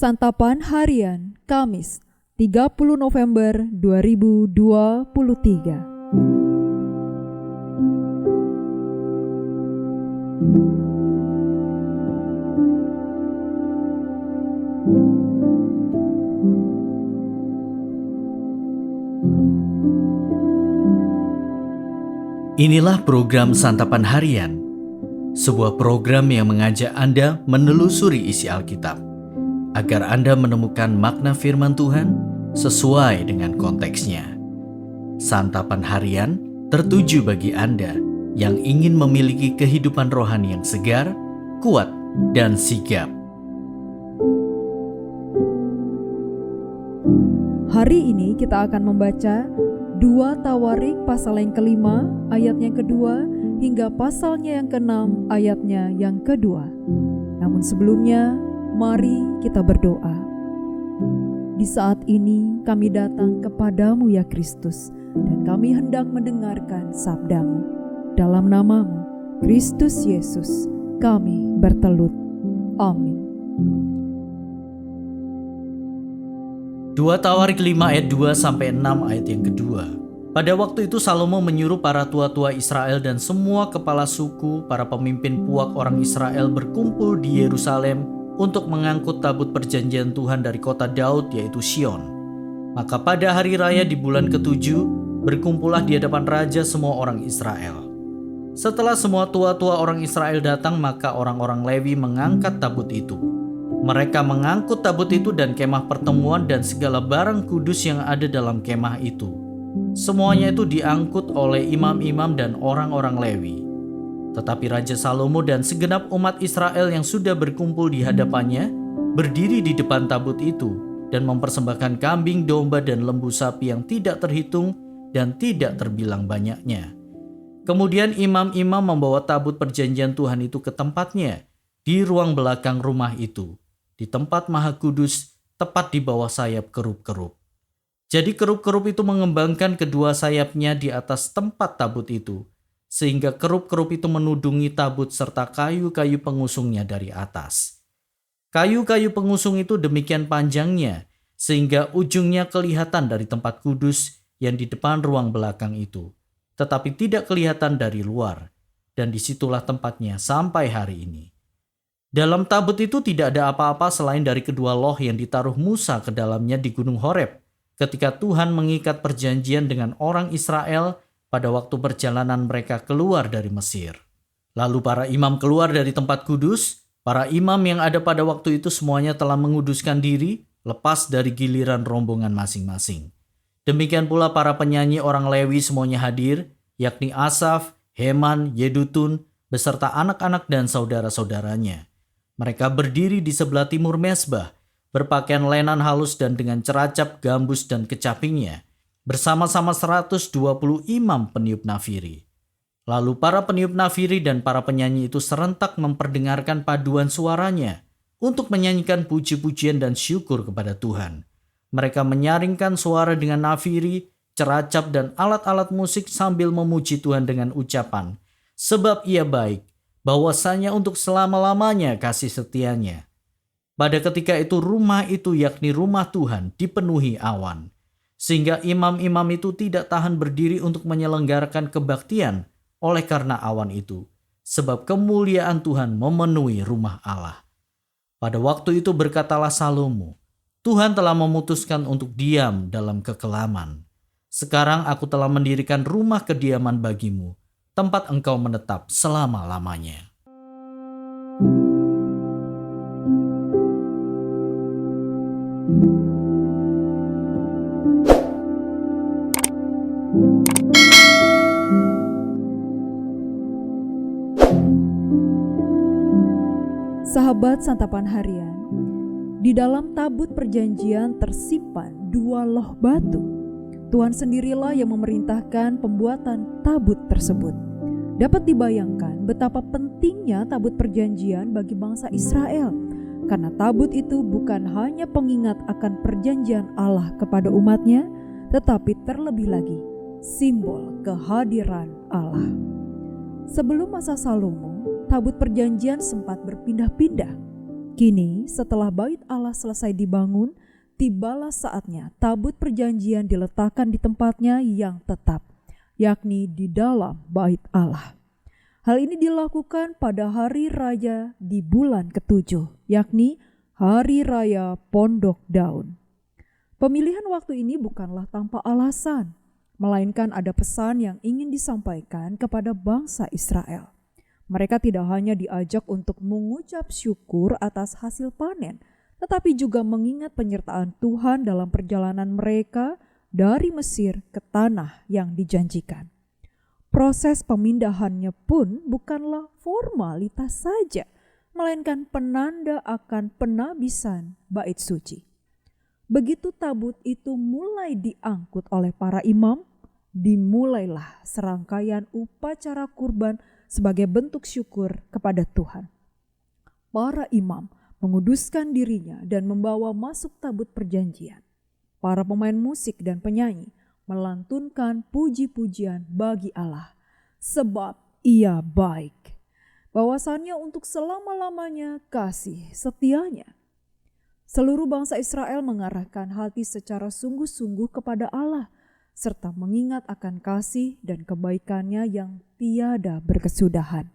Santapan Harian Kamis 30 November 2023. Inilah program Santapan Harian, sebuah program yang mengajak Anda menelusuri isi Alkitab, agar Anda menemukan makna firman Tuhan sesuai dengan konteksnya. Santapan Harian tertuju bagi Anda yang ingin memiliki kehidupan rohani yang segar, kuat, dan sigap. Hari ini kita akan membaca 2 Tawarik pasal yang kelima ayatnya yang kedua hingga pasalnya yang keenam ayatnya yang kedua. Namun sebelumnya, mari kita berdoa. Di saat ini kami datang kepadamu ya Kristus, dan kami hendak mendengarkan sabdamu. Dalam namamu, Kristus Yesus, kami bertelut. Amin. 2 Tawarik 5 ayat 2-6 ayat yang kedua. Pada waktu itu Salomo menyuruh para tua-tua Israel dan semua kepala suku, para pemimpin puak orang Israel berkumpul di Yerusalem untuk mengangkut tabut perjanjian Tuhan dari kota Daud, yaitu Sion. Maka pada hari raya di bulan ke-7 berkumpullah di hadapan raja semua orang Israel. Setelah semua tua-tua orang Israel datang, maka orang-orang Lewi mengangkat tabut itu. Mereka mengangkut tabut itu dan kemah pertemuan dan segala barang kudus yang ada dalam kemah itu. Semuanya itu diangkut oleh imam-imam dan orang-orang Lewi. Tetapi Raja Salomo dan segenap umat Israel yang sudah berkumpul di hadapannya berdiri di depan tabut itu dan mempersembahkan kambing, domba, dan lembu sapi yang tidak terhitung dan tidak terbilang banyaknya. Kemudian imam-imam membawa tabut perjanjian Tuhan itu ke tempatnya di ruang belakang rumah itu, di tempat Maha Kudus, tepat di bawah sayap kerup-kerup. Jadi kerup-kerup itu mengembangkan kedua sayapnya di atas tempat tabut itu, sehingga kerup-kerup itu menudungi tabut serta kayu-kayu pengusungnya dari atas. Kayu-kayu pengusung itu demikian panjangnya, sehingga ujungnya kelihatan dari tempat kudus yang di depan ruang belakang itu, tetapi tidak kelihatan dari luar, dan disitulah tempatnya sampai hari ini. Dalam tabut itu tidak ada apa-apa selain dari kedua loh yang ditaruh Musa ke dalamnya di Gunung Horeb, ketika Tuhan mengikat perjanjian dengan orang Israel pada waktu perjalanan mereka keluar dari Mesir. Lalu para imam keluar dari tempat kudus. Para imam yang ada pada waktu itu semuanya telah menguduskan diri, lepas dari giliran rombongan masing-masing. Demikian pula para penyanyi orang Lewi semuanya hadir, yakni Asaf, Heman, Yedutun, beserta anak-anak dan saudara-saudaranya. Mereka berdiri di sebelah timur mezbah, berpakaian lenan halus dan dengan ceracap, gambus, dan kecapingnya, bersama-sama 120 imam peniup nafiri. Lalu para peniup nafiri dan para penyanyi itu serentak memperdengarkan paduan suaranya untuk menyanyikan puji-pujian dan syukur kepada Tuhan. Mereka menyaringkan suara dengan nafiri, ceracap, dan alat-alat musik sambil memuji Tuhan dengan ucapan, "Sebab Ia baik, bahwasanya untuk selama-lamanya kasih setianya." Pada ketika itu rumah itu, yakni rumah Tuhan, dipenuhi awan, sehingga imam-imam itu tidak tahan berdiri untuk menyelenggarakan kebaktian oleh karena awan itu, sebab kemuliaan Tuhan memenuhi rumah Allah. Pada waktu itu berkatalah Salomo, "Tuhan telah memutuskan untuk diam dalam kekelaman. Sekarang aku telah mendirikan rumah kediaman bagimu, tempat engkau menetap selama-lamanya." Sahabat Santapan Harian, di dalam tabut perjanjian tersimpan 2 loh batu. Tuhan sendirilah yang memerintahkan pembuatan tabut tersebut. Dapat dibayangkan betapa pentingnya tabut perjanjian bagi bangsa Israel, karena tabut itu bukan hanya pengingat akan perjanjian Allah kepada umatnya, tetapi terlebih lagi simbol kehadiran Allah. Sebelum masa Salomo, tabut perjanjian sempat berpindah-pindah. Kini setelah bait Allah selesai dibangun, tibalah saatnya tabut perjanjian diletakkan di tempatnya yang tetap, yakni di dalam bait Allah. Hal ini dilakukan pada hari raya di bulan ke-7, yakni Hari Raya Pondok Daun. Pemilihan waktu ini bukanlah tanpa alasan, melainkan ada pesan yang ingin disampaikan kepada bangsa Israel. Mereka tidak hanya diajak untuk mengucap syukur atas hasil panen, tetapi juga mengingat penyertaan Tuhan dalam perjalanan mereka dari Mesir ke tanah yang dijanjikan. Proses pemindahannya pun bukanlah formalitas saja, melainkan penanda akan penabisan bait suci. Begitu tabut itu mulai diangkut oleh para imam, dimulailah serangkaian upacara kurban sebagai bentuk syukur kepada Tuhan. Para imam menguduskan dirinya dan membawa masuk tabut perjanjian. Para pemain musik dan penyanyi melantunkan puji-pujian bagi Allah, sebab Ia baik. Bahwasannya untuk selama-lamanya kasih setianya. Seluruh bangsa Israel mengarahkan hati secara sungguh-sungguh kepada Allah, serta mengingat akan kasih dan kebaikannya yang tiada berkesudahan.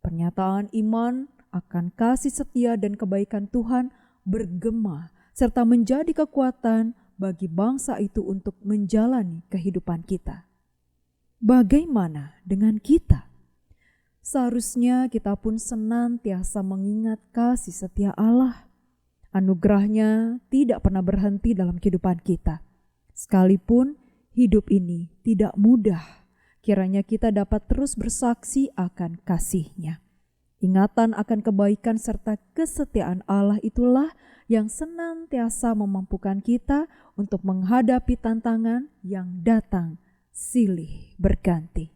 Pernyataan iman akan kasih setia dan kebaikan Tuhan bergema, serta menjadi kekuatan bagi bangsa itu untuk menjalani kehidupan kita. Bagaimana dengan kita? Seharusnya kita pun senantiasa mengingat kasih setia Allah. Anugerahnya tidak pernah berhenti dalam kehidupan kita. Sekalipun hidup ini tidak mudah, kiranya kita dapat terus bersaksi akan kasih-Nya. Ingatan akan kebaikan serta kesetiaan Allah itulah yang senantiasa memampukan kita untuk menghadapi tantangan yang datang silih berganti.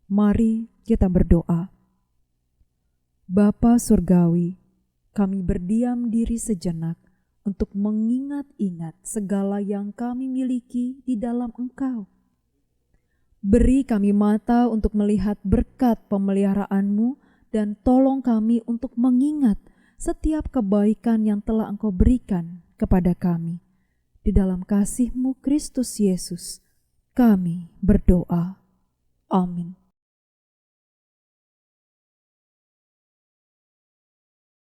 Mari kita berdoa. Bapa Surgawi, kami berdiam diri sejenak untuk mengingat-ingat segala yang kami miliki di dalam Engkau. Beri kami mata untuk melihat berkat pemeliharaan-Mu dan tolong kami untuk mengingat setiap kebaikan yang telah Engkau berikan kepada kami. Di dalam kasih-Mu Kristus Yesus, kami berdoa. Amin.